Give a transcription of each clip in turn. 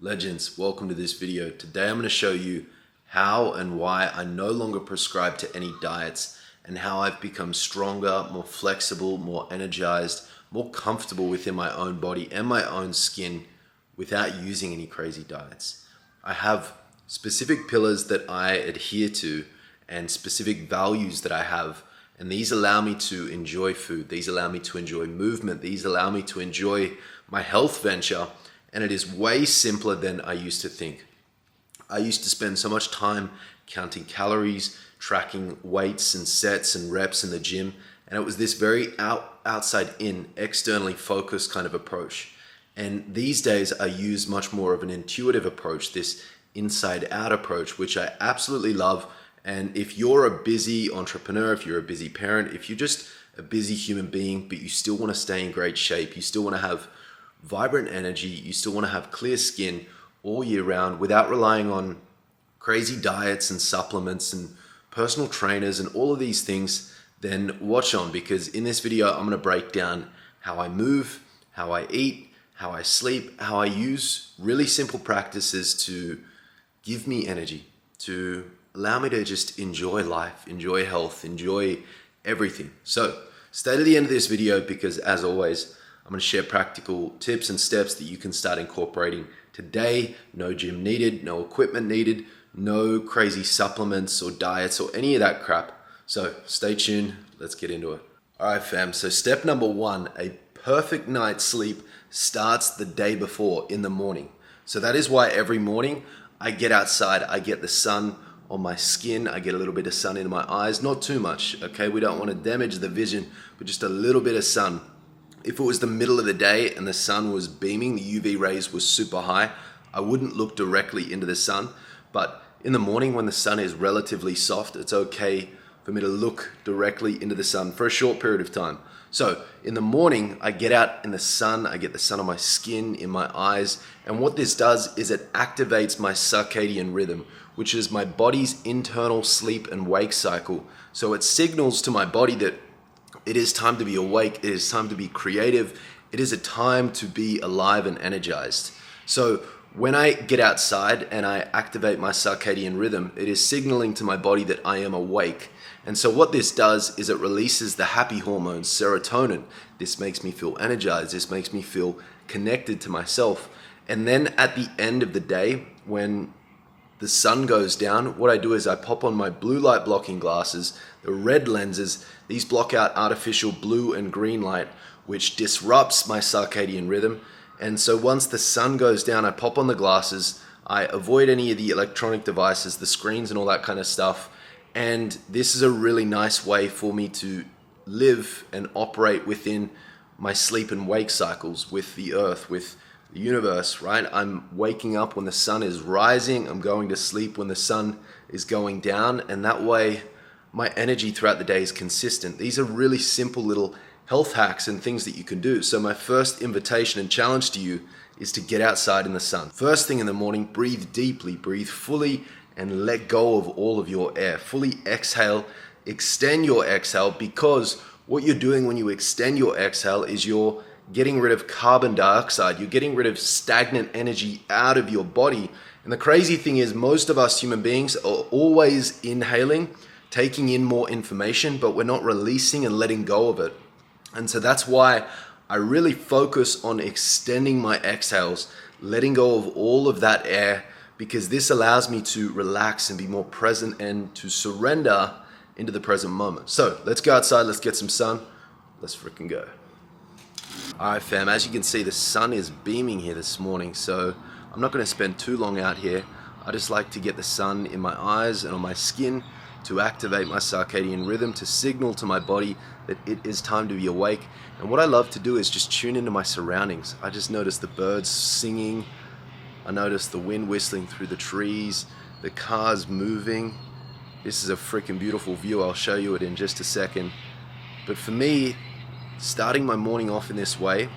Legends, welcome to this video. Today I'm going to show you how and why I no longer prescribe to any diets and how I've become stronger, more flexible, more energized, more comfortable within my own body and my own skin without using any crazy diets. I have specific pillars that I adhere to and specific values that I have, and these allow me to enjoy food. These allow me to enjoy movement. These allow me to enjoy my health venture. And it is way simpler than I used to think. I used to spend so much time counting calories, tracking weights and sets and reps in the gym. And it was this very outside in, externally focused kind of approach. And these days I use much more of an intuitive approach, this inside out approach, which I absolutely love. And if you're a busy entrepreneur, if you're a busy parent, if you're just a busy human being, but you still want to stay in great shape, you still want to have vibrant energy, you still want to have clear skin all year round without relying on crazy diets and supplements and personal trainers and all of these things, then watch on, because in this video I'm going to break down how I move, how I eat, how I sleep, how I use really simple practices to give me energy, to allow me to just enjoy life, enjoy health, enjoy everything. So stay to the end of this video, because as always, I'm going to share practical tips and steps that you can start incorporating today. No gym needed, no equipment needed, no crazy supplements or diets or any of that crap. So stay tuned, let's get into it. All right, fam, so step number one, a perfect night's sleep starts the day before in the morning. So that is why every morning I get outside, I get the sun on my skin, I get a little bit of sun in my eyes, not too much, okay? We don't want to damage the vision, but just a little bit of sun. If it was the middle of the day and the sun was beaming, the UV rays were super high, I wouldn't look directly into the sun. But in the morning when the sun is relatively soft, it's okay for me to look directly into the sun for a short period of time. So in the morning, I get out in the sun, I get the sun on my skin, in my eyes, and what this does is it activates my circadian rhythm, which is my body's internal sleep and wake cycle. So it signals to my body that it is time to be awake, it is time to be creative, it is a time to be alive and energized. So when I get outside and I activate my circadian rhythm, it is signaling to my body that I am awake. And so what this does is it releases the happy hormone, serotonin. This makes me feel energized, this makes me feel connected to myself. And then at the end of the day, when the sun goes down, what I do is I pop on my blue light blocking glasses, the red lenses. These block out artificial blue and green light, which disrupts my circadian rhythm. And so once the sun goes down, I pop on the glasses, I avoid any of the electronic devices, the screens and all that kind of stuff. And this is a really nice way for me to live and operate within my sleep and wake cycles with the earth, with the universe, right? I'm waking up when the sun is rising, I'm going to sleep when the sun is going down, and that way my energy throughout the day is consistent. These are really simple little health hacks and things that you can do. So my first invitation and challenge to you is to get outside in the sun. First thing in the morning, breathe deeply, breathe fully, and let go of all of your air. Fully exhale, extend your exhale, because what you're doing when you extend your exhale is you're getting rid of carbon dioxide. You're getting rid of stagnant energy out of your body. And the crazy thing is, most of us human beings are always inhaling, taking in more information, but we're not releasing and letting go of it. And so that's why I really focus on extending my exhales, letting go of all of that air, because this allows me to relax and be more present and to surrender into the present moment. So let's go outside, let's get some sun, let's freaking go. All right, fam, as you can see, the sun is beaming here this morning, so I'm not going to spend too long out here. I just like to get the sun in my eyes and on my skin to activate my circadian rhythm, to signal to my body that it is time to be awake. And what I love to do is just tune into my surroundings. I just notice the birds singing, I notice the wind whistling through the trees, the cars moving. This is a freaking beautiful view. I'll show you it in just a second. But for me, starting my morning off in this way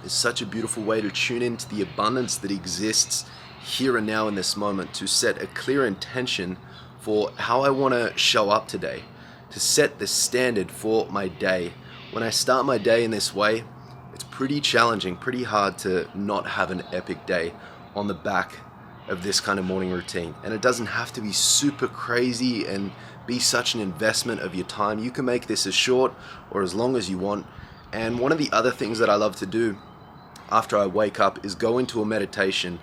is such a beautiful way to tune into the abundance that exists here and now in this moment, to set a clear intention for how I want to show up today, to set the standard for my day. When I start my day in this way, it's pretty challenging, pretty hard to not have an epic day. on the back of this kind of morning routine. And it doesn't have to be super crazy and be such an investment of your time. You can make this as short or as long as you want. And one of the other things that I love to do after I wake up is go into a meditation.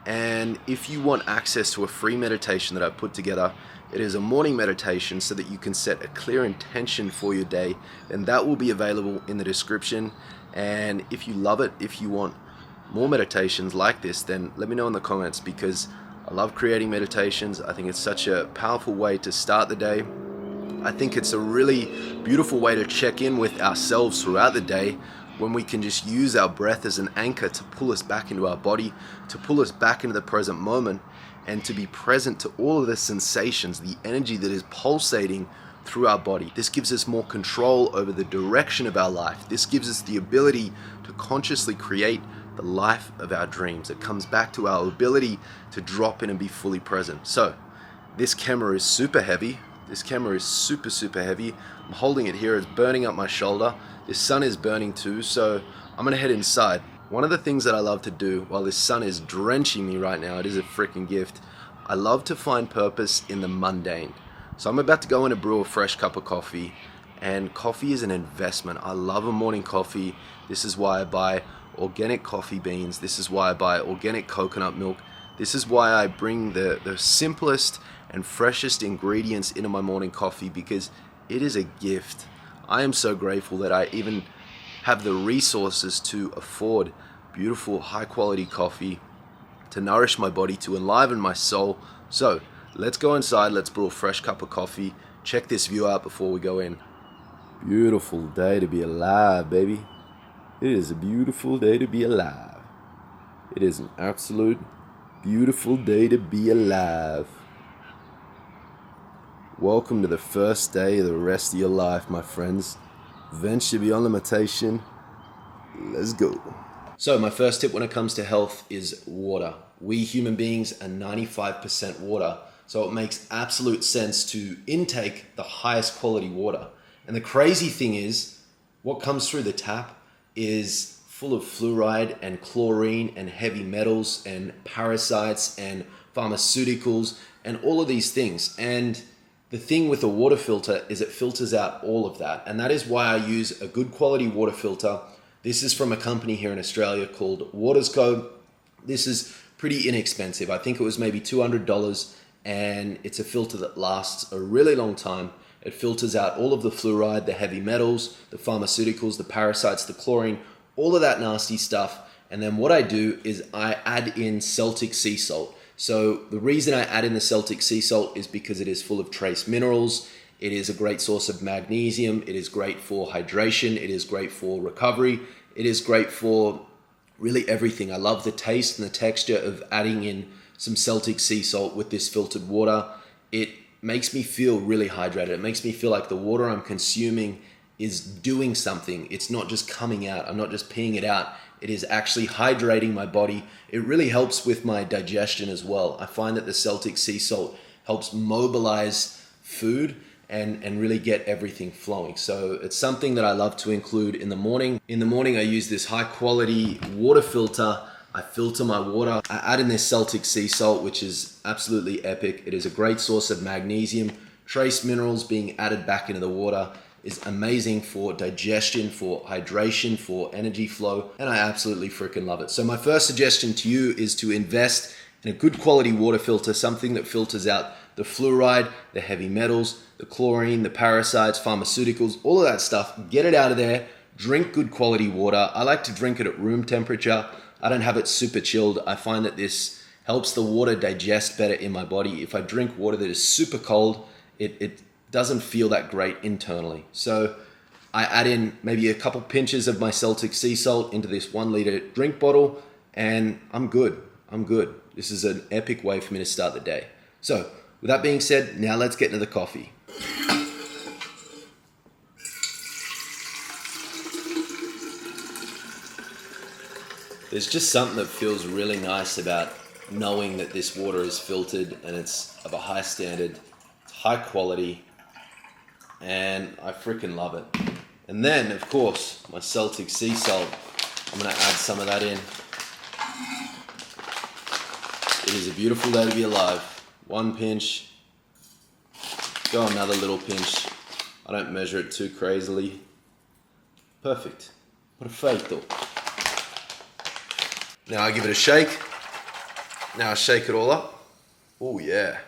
And if you want access to a free meditation that I've put together, it is a morning meditation so that you can set a clear intention for your day, and that will be available in the description. And if you love it, if you want more meditations like this, then let me know in the comments, because I love creating meditations. I think it's such a powerful way to start the day. I think it's a really beautiful way to check in with ourselves throughout the day, when we can just use our breath as an anchor to pull us back into our body, to pull us back into the present moment, and to be present to all of the sensations, the energy that is pulsating through our body. This gives us more control over the direction of our life. This gives us the ability to consciously create the life of our dreams. It comes back to our ability to drop in and be fully present. So this camera is super heavy. This camera is super heavy. I'm holding it here, it's burning up my shoulder. This sun is burning too, so I'm gonna head inside. One of the things that I love to do while this sun is drenching me right now, it is a freaking gift, I love to find purpose in the mundane. So I'm about to go in and brew a fresh cup of coffee, and coffee is an investment. I love a morning coffee. This is why I buy organic coffee beans. This is why I buy organic coconut milk. This is why I bring the simplest and freshest ingredients into my morning coffee, because it is a gift. I am so grateful that I even have the resources to afford beautiful, high quality coffee to nourish my body, to enliven my soul. So let's go inside, let's brew a fresh cup of coffee. Check this view out before we go in. Beautiful day to be alive, baby. It is a beautiful day to be alive. It is an absolute beautiful day to be alive. Welcome to the first day of the rest of your life, my friends. Venture beyond limitation. Let's go. So my first tip when it comes to health is water. We human beings are 95% water, so it makes absolute sense to intake the highest quality water. And the crazy thing is, what comes through the tap is full of fluoride and chlorine and heavy metals and parasites and pharmaceuticals and all of these things. And the thing with a water filter is it filters out all of that. And that is why I use a good quality water filter. This is from a company here in Australia called Watersco. This is pretty inexpensive. I think it was maybe $200, and it's a filter that lasts a really long time. It filters out all of the fluoride, the heavy metals, the pharmaceuticals, the parasites, the chlorine, all of that nasty stuff. And then what I do is I add in Celtic sea salt. So the reason I add in the Celtic sea salt is because it is full of trace minerals. It is a great source of magnesium. It is great for hydration. It is great for recovery. It is great for really everything. I love the taste and the texture of adding in some Celtic sea salt with this filtered water. It makes me feel really hydrated. It makes me feel like the water I'm consuming is doing something. It's not just coming out. I'm not just peeing it out. It is actually hydrating my body. It really helps with my digestion as well. I find that the Celtic sea salt helps mobilize food and really get everything flowing. So it's something that I love to include in the morning. In the morning, I use this high quality water filter. I filter my water. I add in this Celtic sea salt, which is absolutely epic. It is a great source of magnesium. Trace minerals being added back into the water is amazing for digestion, for hydration, for energy flow, and I absolutely freaking love it. So my first suggestion to you is to invest in a good quality water filter, something that filters out the fluoride, the heavy metals, the chlorine, the parasites, pharmaceuticals, all of that stuff. Get it out of there. Drink good quality water. I like to drink it at room temperature. I don't have it super chilled. I find that this helps the water digest better in my body. If I drink water that is super cold, it doesn't feel that great internally. So I add in maybe a couple pinches of my Celtic sea salt into this 1 liter drink bottle, and I'm good. I'm good. This is an epic way for me to start the day. So with that being said, now let's get into the coffee. There's just something that feels really nice about knowing that this water is filtered and it's of a high standard, it's high quality, and I freaking love it. And then, of course, my Celtic sea salt. I'm gonna add some of that in. It is a beautiful day to be alive. One pinch, go another little pinch. I don't measure it too crazily. Perfect. Perfecto. Now I give it a shake. Now I shake it all up. Oh yeah,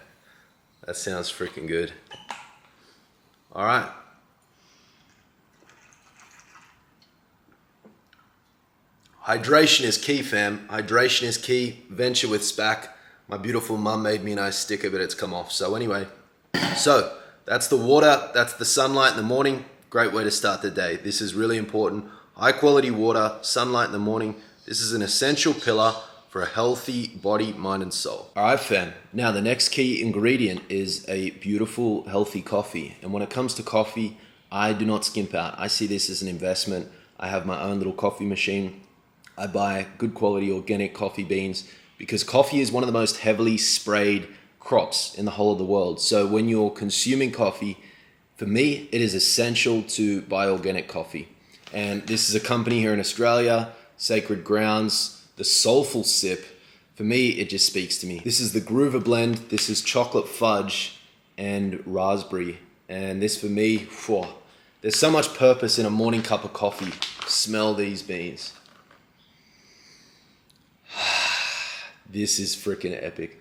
that sounds freaking good. All right. Hydration is key, fam. Hydration is key. Venture with SPAC. My beautiful mum made me a nice sticker, but it's come off. So anyway, so that's the water. That's the sunlight in the morning. Great way to start the day. This is really important. High quality water, sunlight in the morning. This is an essential pillar for a healthy body, mind, and soul. All right, fam. Now the next key ingredient is a beautiful, healthy coffee. And when it comes to coffee, I do not skimp out. I see this as an investment. I have my own little coffee machine. I buy good quality organic coffee beans because coffee is one of the most heavily sprayed crops in the whole of the world. So when you're consuming coffee, for me, it is essential to buy organic coffee. And this is a company here in Australia, Sacred Grounds, the Soulful Sip. For me, it just speaks to me. This is the Groover blend. This is chocolate fudge and raspberry. And this for me, whew, there's so much purpose in a morning cup of coffee. Smell these beans. This is freaking epic.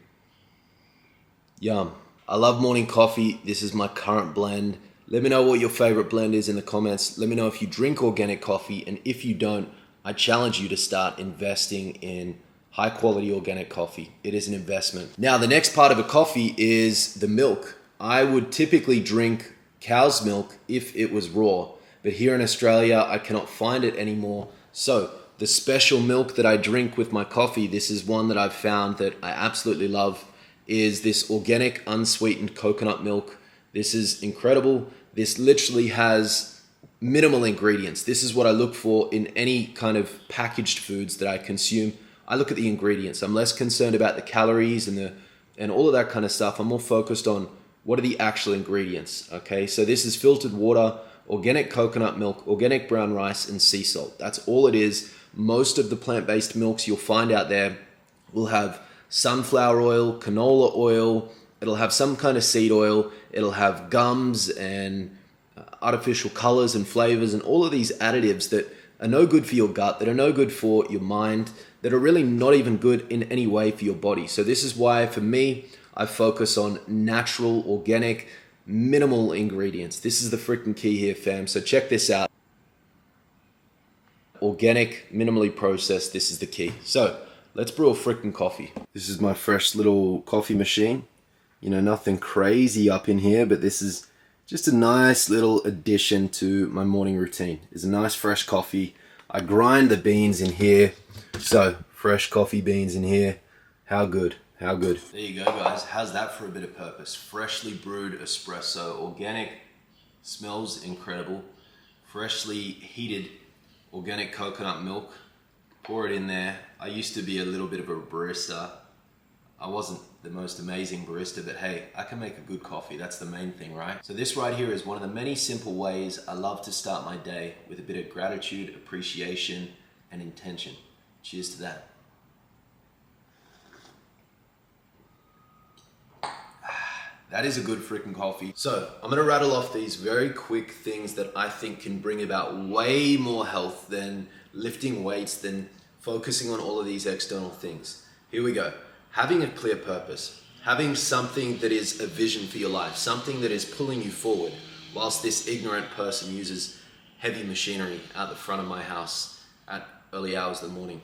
Yum. I love morning coffee. This is my current blend. Let me know what your favorite blend is in the comments. Let me know if you drink organic coffee. And if you don't, I challenge you to start investing in high quality organic coffee. It is an investment. Now, the next part of a coffee is the milk. I would typically drink cow's milk if it was raw. But here in Australia, I cannot find it anymore. So the special milk that I drink with my coffee, this is one that I've found that I absolutely love, is this organic unsweetened coconut milk. This is incredible. This literally has minimal ingredients. This is what I look for in any kind of packaged foods that I consume. I look at the ingredients. I'm less concerned about the calories and all of that kind of stuff. I'm more focused on what are the actual ingredients, okay? So this is filtered water, organic coconut milk, organic brown rice, and sea salt. That's all it is. Most of the plant-based milks you'll find out there will have sunflower oil, canola oil, it'll have some kind of seed oil, it'll have gums and artificial colors and flavors and all of these additives that are no good for your gut, that are no good for your mind, that are really not even good in any way for your body. So this is why, for me, I focus on natural, organic, minimal ingredients. This is the freaking key here, fam. So check this out. Organic, minimally processed, this is the key. So let's brew a freaking coffee. This is my fresh little coffee machine. You know, nothing crazy up in here, but this is just a nice little addition to my morning routine. It's a nice fresh coffee. I grind the beans in here. So fresh coffee beans in here. How good, how good. There you go, guys. How's that for a bit of purpose? Freshly brewed espresso, organic, smells incredible. Freshly heated organic coconut milk, pour it in there. I used to be a little bit of a barista. I wasn't the most amazing barista, but hey, I can make a good coffee. That's the main thing, right? So this right here is one of the many simple ways I love to start my day with a bit of gratitude, appreciation, and intention. Cheers to that. That is a good freaking coffee. So I'm gonna rattle off these very quick things that I think can bring about way more health than lifting weights, than focusing on all of these external things. Here we go. Having a clear purpose, having something that is a vision for your life, something that is pulling you forward, whilst this ignorant person uses heavy machinery out the front of my house at early hours of the morning.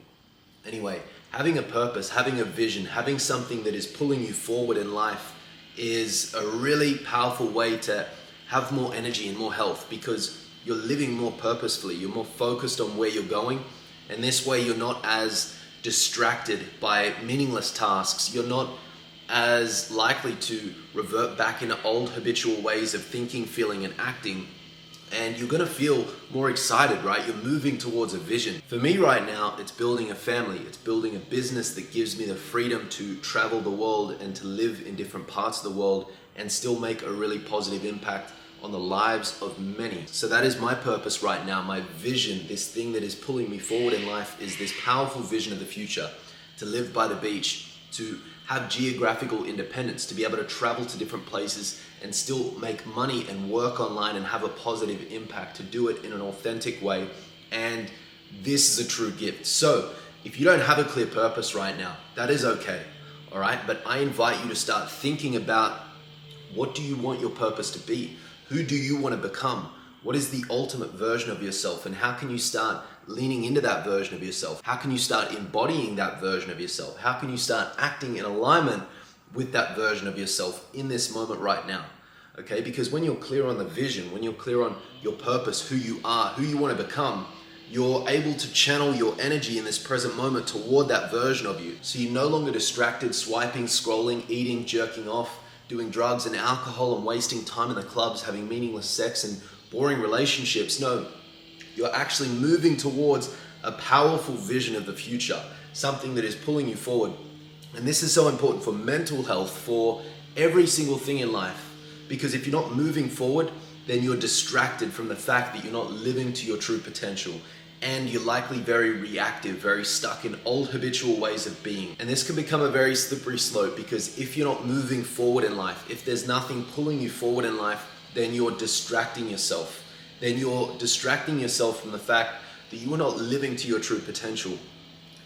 Anyway, having a purpose, having a vision, having something that is pulling you forward in life is a really powerful way to have more energy and more health, because you're living more purposefully, you're more focused on where you're going, and this way you're not as distracted by meaningless tasks. You're not as likely to revert back into old habitual ways of thinking, feeling, and acting, and you're gonna feel more excited, right? You're moving towards a vision. For me right now, it's building a family. It's building a business that gives me the freedom to travel the world and to live in different parts of the world and still make a really positive impact on the lives of many. So that is my purpose right now. My vision, this thing that is pulling me forward in life, is this powerful vision of the future, to live by the beach to have geographical independence, to be able to travel to different places and still make money and work online and have a positive impact, to do it in an authentic way. And this is a true gift. So if you don't have a clear purpose right now, that is okay, all right? But I invite you to start thinking about, what do you want your purpose to be? Who do you want to become? What is the ultimate version of yourself? And how can you start leaning into that version of yourself? How can you start embodying that version of yourself? How can you start acting in alignment with that version of yourself in this moment right now? Okay, because when you're clear on the vision, when you're clear on your purpose, who you are, who you want to become, you're able to channel your energy in this present moment toward that version of you. So you're no longer distracted, swiping, scrolling, eating, jerking off, doing drugs and alcohol and wasting time in the clubs, having meaningless sex and boring relationships. No, you're actually moving towards a powerful vision of the future, something that is pulling you forward. And this is so important for mental health, for every single thing in life. Because if you're not moving forward, then you're distracted from the fact that you're not living to your true potential. And you're likely very reactive, very stuck in old habitual ways of being. And this can become a very slippery slope, because if you're not moving forward in life, if there's nothing pulling you forward in life, then you're distracting yourself. Then you're distracting yourself from the fact that you are not living to your true potential.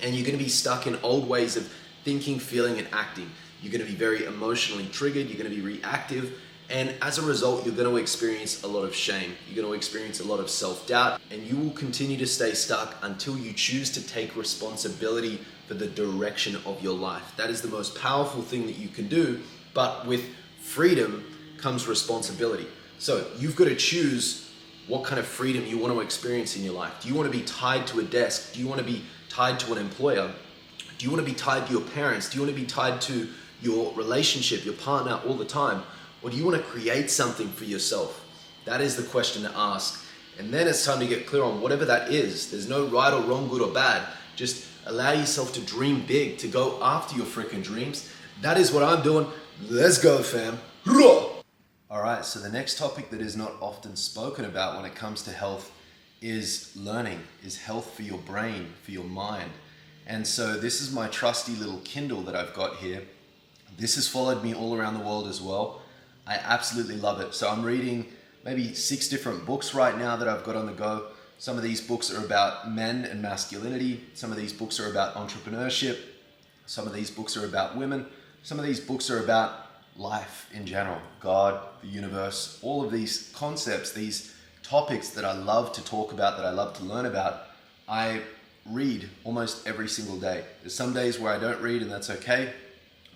And you're going to be stuck in old ways of thinking, feeling, and acting. You're going to be very emotionally triggered. You're going to be reactive. And as a result, you're going to experience a lot of shame. You're going to experience a lot of self-doubt, and you will continue to stay stuck until you choose to take responsibility for the direction of your life. That is the most powerful thing that you can do, but with freedom comes responsibility. So you've got to choose what kind of freedom you want to experience in your life. Do you want to be tied to a desk? Do you want to be tied to an employer? Do you want to be tied to your parents? Do you want to be tied to your relationship, your partner all the time? Or do you want to create something for yourself? That is the question to ask. And then it's time to get clear on whatever that is. There's no right or wrong, good or bad. Just allow yourself to dream big, to go after your freaking dreams. That is what I'm doing. Let's go, fam. All right, so the next topic that is not often spoken about when it comes to health is learning, is health for your brain, for your mind. And so this is my trusty little Kindle that I've got here. This has followed me all around the world as well. I absolutely love it. So I'm reading maybe 6 different books right now that I've got on the go. Some of these books are about men and masculinity. Some of these books are about entrepreneurship. Some of these books are about women. Some of these books are about life in general, God, the universe, all of these concepts, these topics that I love to talk about, that I love to learn about. I read almost every single day. There's some days where I don't read, and that's okay.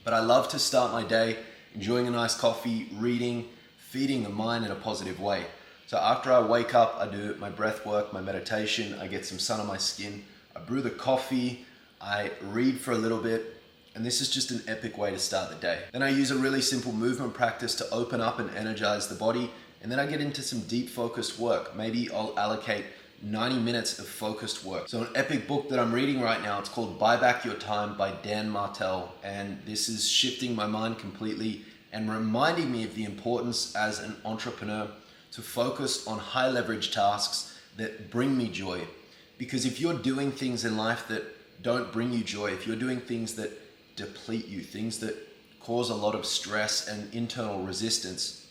But I love to start my day enjoying a nice coffee, reading, feeding the mind in a positive way. So after I wake up, I do my breath work, my meditation, I get some sun on my skin, I brew the coffee, I read for a little bit, and this is just an epic way to start the day. Then I use a really simple movement practice to open up and energize the body, and then I get into some deep focused work. Maybe I'll allocate 90 minutes of focused work. So an epic book that I'm reading right now, it's called Buy Back Your Time by Dan Martell. And this is shifting my mind completely and reminding me of the importance as an entrepreneur to focus on high leverage tasks that bring me joy. Because if you're doing things in life that don't bring you joy, if you're doing things that deplete you, things that cause a lot of stress and internal resistance,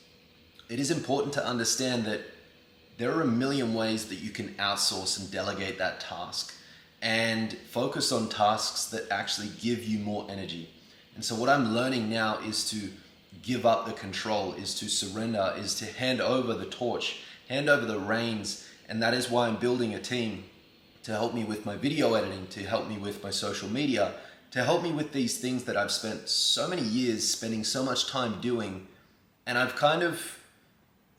it is important to understand that there are a million ways that you can outsource and delegate that task and focus on tasks that actually give you more energy. And so what I'm learning now is to give up the control, is to surrender, is to hand over the torch, hand over the reins. And that is why I'm building a team to help me with my video editing, to help me with my social media, to help me with these things that I've spent so many years spending so much time doing. And I've kind of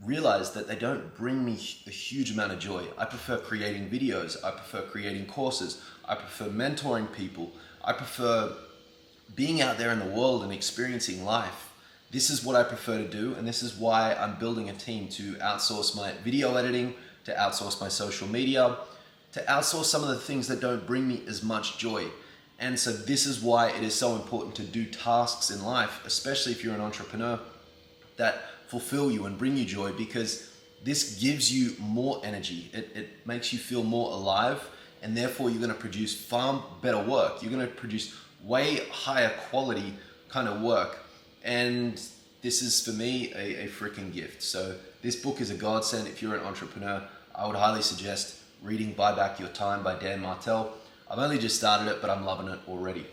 realize that they don't bring me a huge amount of joy. I prefer creating videos. I prefer creating courses. I prefer mentoring people. I prefer being out there in the world and experiencing life. This is what I prefer to do, and this is why I'm building a team to outsource my video editing, to outsource my social media, to outsource some of the things that don't bring me as much joy. And so this is why it is so important to do tasks in life, especially if you're an entrepreneur, that fulfill you and bring you joy, because this gives you more energy. It makes you feel more alive, and therefore you're going to produce far better work. You're going to produce way higher quality kind of work. And this is for me a freaking gift. So this book is a godsend. If you're an entrepreneur, I would highly suggest reading Buy Back Your Time by Dan Martell. I've only just started it, but I'm loving it already.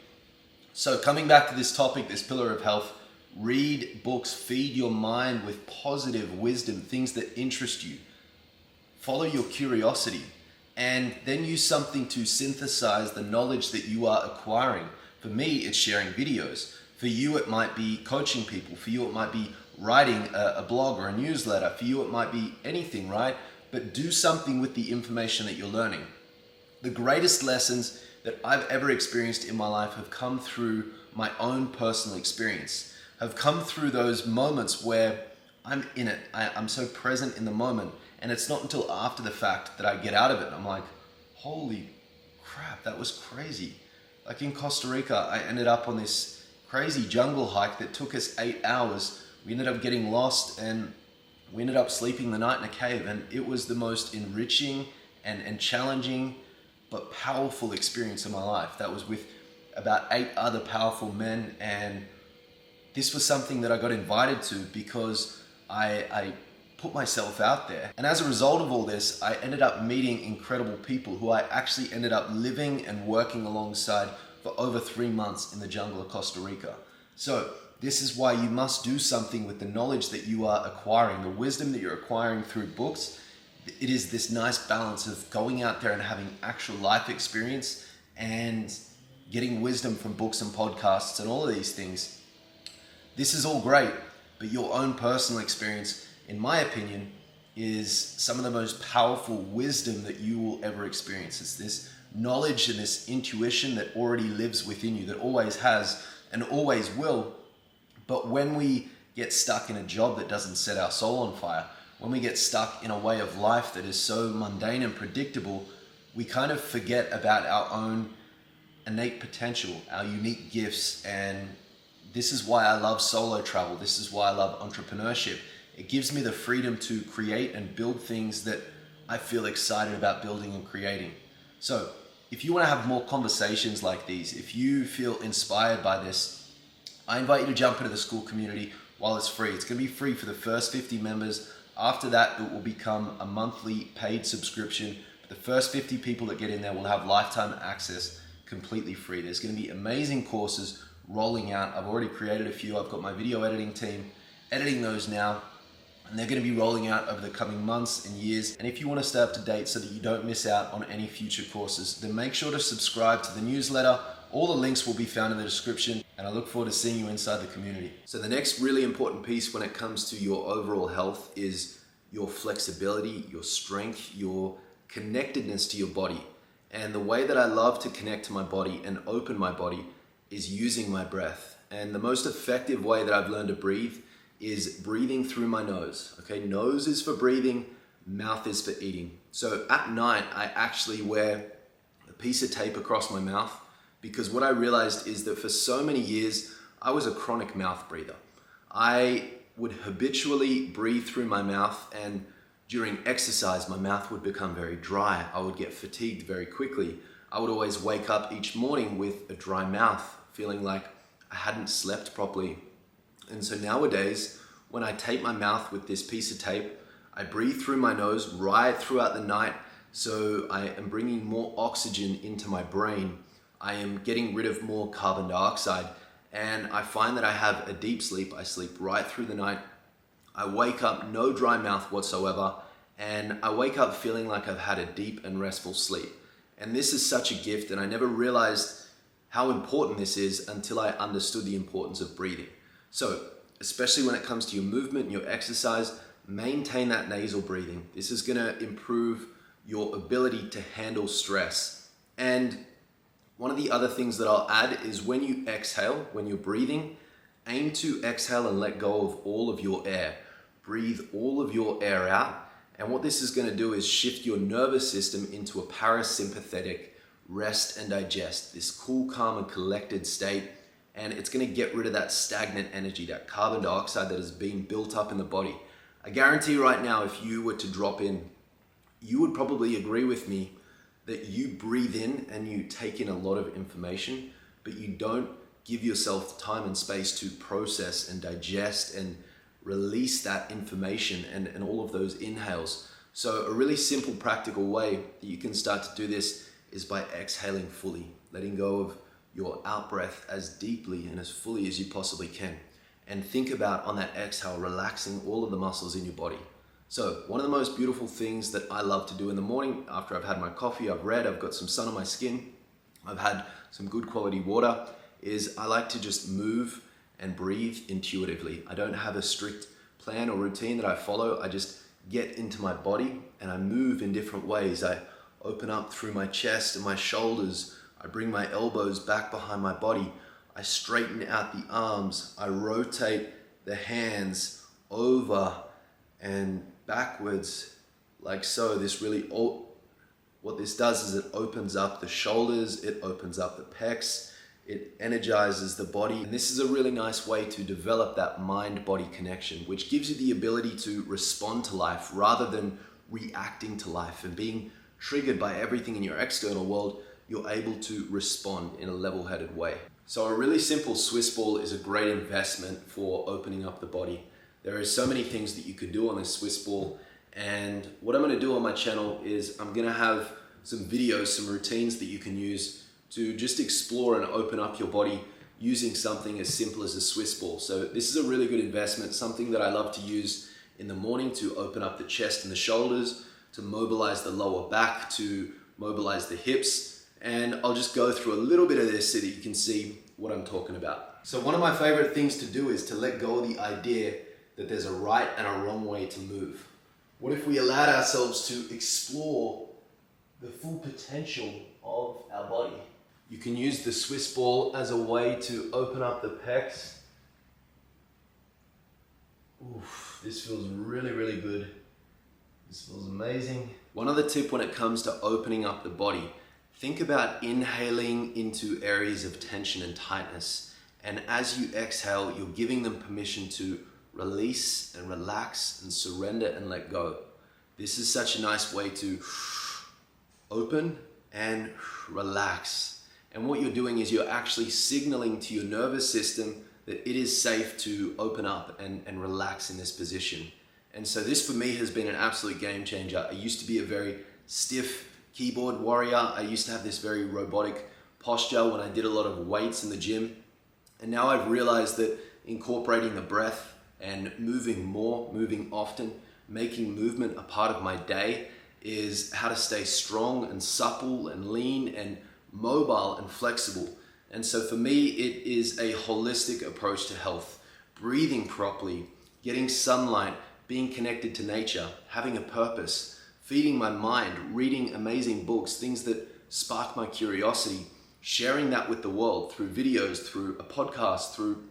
So coming back to this topic, this pillar of health, read books, feed your mind with positive wisdom, things that interest you. Follow your curiosity, and then use something to synthesize the knowledge that you are acquiring. For me, it's sharing videos. For you, it might be coaching people. For you, it might be writing a blog or a newsletter. For you, it might be anything, right? But do something with the information that you're learning. The greatest lessons that I've ever experienced in my life have come through my own personal experience, have come through those moments where I'm in it. I'm so present in the moment. And it's not until after the fact that I get out of it and I'm like, holy crap, that was crazy. Like in Costa Rica, I ended up on this crazy jungle hike that took us 8 hours. We ended up getting lost and we ended up sleeping the night in a cave. And it was the most enriching and challenging but powerful experience of my life. That was with about 8 other powerful men, and this was something that I got invited to because I put myself out there. And as a result of all this, I ended up meeting incredible people who I actually ended up living and working alongside for over 3 months in the jungle of Costa Rica. So this is why you must do something with the knowledge that you are acquiring, the wisdom that you're acquiring through books. It is this nice balance of going out there and having actual life experience and getting wisdom from books and podcasts and all of these things. This is all great, but your own personal experience, in my opinion, is some of the most powerful wisdom that you will ever experience. It's this knowledge and this intuition that already lives within you, that always has and always will. But when we get stuck in a job that doesn't set our soul on fire, when we get stuck in a way of life that is so mundane and predictable, we kind of forget about our own innate potential, our unique gifts. And this is why I love solo travel. This is why I love entrepreneurship. It gives me the freedom to create and build things that I feel excited about building and creating. So if you want to have more conversations like these, if you feel inspired by this, I invite you to jump into the school community while it's free. It's going to be free for the first 50 members. After that, it will become a monthly paid subscription. The first 50 people that get in there will have lifetime access completely free. There's going to be amazing courses rolling out. I've already created a few. I've got my video editing team editing those now, and they're going to be rolling out over the coming months and years. And if you want to stay up to date so that you don't miss out on any future courses, then make sure to subscribe to the newsletter. All the links will be found in the description, and I look forward to seeing you inside the community. So the next really important piece when it comes to your overall health is your flexibility, your strength, your connectedness to your body. And the way that I love to connect to my body and open my body is using my breath. And the most effective way that I've learned to breathe is breathing through my nose. Okay, nose is for breathing, mouth is for eating. So at night, I actually wear a piece of tape across my mouth, because what I realized is that for so many years, I was a chronic mouth breather. I would habitually breathe through my mouth, and during exercise, my mouth would become very dry. I would get fatigued very quickly. I would always wake up each morning with a dry mouth, feeling like I hadn't slept properly. And so nowadays, when I tape my mouth with this piece of tape, I breathe through my nose right throughout the night. So I am bringing more oxygen into my brain. I am getting rid of more carbon dioxide, and I find that I have a deep sleep. I sleep right through the night. I wake up no dry mouth whatsoever, and I wake up feeling like I've had a deep and restful sleep. And this is such a gift, and I never realized how important this is until I understood the importance of breathing. So, especially when it comes to your movement and your exercise, maintain that nasal breathing. This is gonna improve your ability to handle stress. And one of the other things that I'll add is when you exhale, when you're breathing, aim to exhale and let go of all of your air. Breathe all of your air out. And what this is going to do is shift your nervous system into a parasympathetic rest and digest, this cool, calm, and collected state. And it's going to get rid of that stagnant energy, that carbon dioxide that has been built up in the body. I guarantee right now, if you were to drop in, you would probably agree with me that you breathe in and you take in a lot of information, but you don't give yourself time and space to process and digest and release that information and all of those inhales. So a really simple, practical way that you can start to do this is by exhaling fully, letting go of your out breath as deeply and as fully as you possibly can. And think about, on that exhale, relaxing all of the muscles in your body. So one of the most beautiful things that I love to do in the morning, after I've had my coffee, I've read, I've got some sun on my skin, I've had some good quality water, is I like to just move and breathe intuitively. I don't have a strict plan or routine that I follow. I just get into my body and I move in different ways. I open up through my chest and my shoulders. I bring my elbows back behind my body. I straighten out the arms. I rotate the hands over and backwards like so. What this does is it opens up the shoulders, it opens up the pecs, it energizes the body. And this is a really nice way to develop that mind-body connection, which gives you the ability to respond to life rather than reacting to life. And being triggered by everything in your external world, you're able to respond in a level-headed way. So a really simple Swiss ball is a great investment for opening up the body. There are so many things that you can do on this Swiss ball. And what I'm going to do on my channel is I'm going to have some videos, some routines that you can use to just explore and open up your body using something as simple as a Swiss ball. So this is a really good investment, something that I love to use in the morning to open up the chest and the shoulders, to mobilize the lower back, to mobilize the hips. And I'll just go through a little bit of this so that you can see what I'm talking about. So one of my favorite things to do is to let go of the idea that there's a right and a wrong way to move. What if we allowed ourselves to explore the full potential of our body? You can use the Swiss ball as a way to open up the pecs. Oof, this feels really, really good. This feels amazing. One other tip when it comes to opening up the body, think about inhaling into areas of tension and tightness. And as you exhale, you're giving them permission to release and relax and surrender and let go. This is such a nice way to open and relax. And what you're doing is you're actually signaling to your nervous system that it is safe to open up and relax in this position. And so this for me has been an absolute game changer. I used to be a very stiff keyboard warrior. I used to have this very robotic posture when I did a lot of weights in the gym. And now I've realized that incorporating the breath and moving more, moving often, making movement a part of my day is how to stay strong and supple and lean and mobile and flexible. And so for me, it is a holistic approach to health. Breathing properly, getting sunlight, being connected to nature, having a purpose, feeding my mind, reading amazing books, things that spark my curiosity, sharing that with the world through videos, through a podcast, through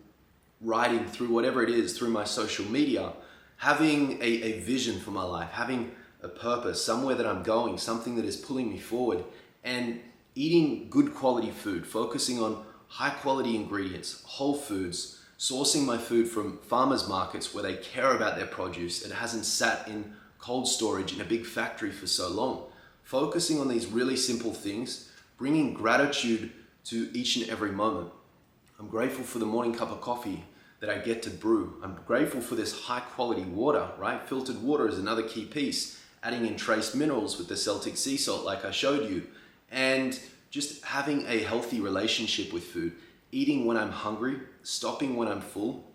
writing, through whatever it is, through my social media, having a vision for my life, having a purpose, somewhere that I'm going, something that is pulling me forward, and eating good quality food, focusing on high quality ingredients, whole foods, sourcing my food from farmers markets where they care about their produce. It hasn't sat in cold storage in a big factory for so long. Focusing on these really simple things, bringing gratitude to each and every moment. I'm grateful for the morning cup of coffee that I get to brew. I'm grateful for this high quality water, right? Filtered water is another key piece. Adding in trace minerals with the Celtic sea salt like I showed you. And just having a healthy relationship with food, eating when I'm hungry, stopping when I'm full,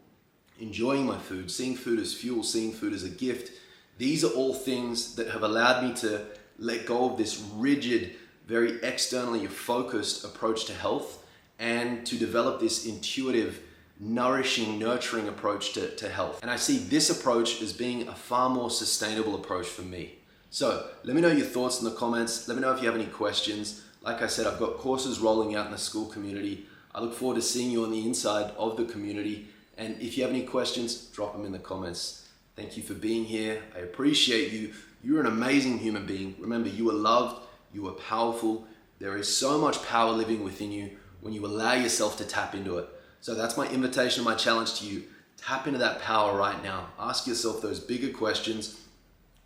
enjoying my food, seeing food as fuel, seeing food as a gift. These are all things that have allowed me to let go of this rigid, very externally focused approach to health and to develop this intuitive, nourishing, nurturing approach to health. And I see this approach as being a far more sustainable approach for me. So let me know your thoughts in the comments. Let me know if you have any questions. Like I said, I've got courses rolling out in the school community. I look forward to seeing you on the inside of the community. And if you have any questions, drop them in the comments. Thank you for being here. I appreciate you. You're an amazing human being. Remember, you are loved. You are powerful. There is so much power living within you when you allow yourself to tap into it. So that's my invitation, my challenge to you. Tap into that power right now. Ask yourself those bigger questions.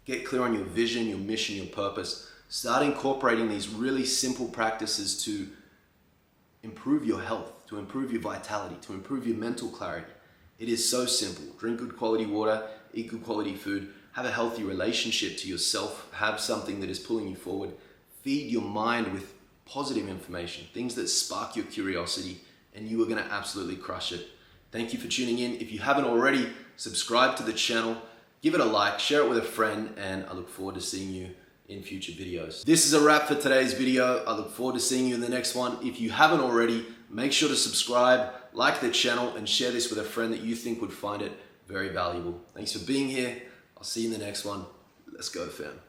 Get clear on your vision, your mission, your purpose. Start incorporating these really simple practices to improve your health, to improve your vitality, to improve your mental clarity. It is so simple. Drink good quality water, eat good quality food, have a healthy relationship to yourself, have something that is pulling you forward, feed your mind with positive information, things that spark your curiosity, and you are going to absolutely crush it. Thank you for tuning in. If you haven't already, subscribe to the channel, give it a like, share it with a friend, and I look forward to seeing you in future videos. This is a wrap for today's video. I look forward to seeing you in the next one. If you haven't already, make sure to subscribe, like the channel, and share this with a friend that you think would find it very valuable. Thanks for being here. I'll see you in the next one. Let's go, fam.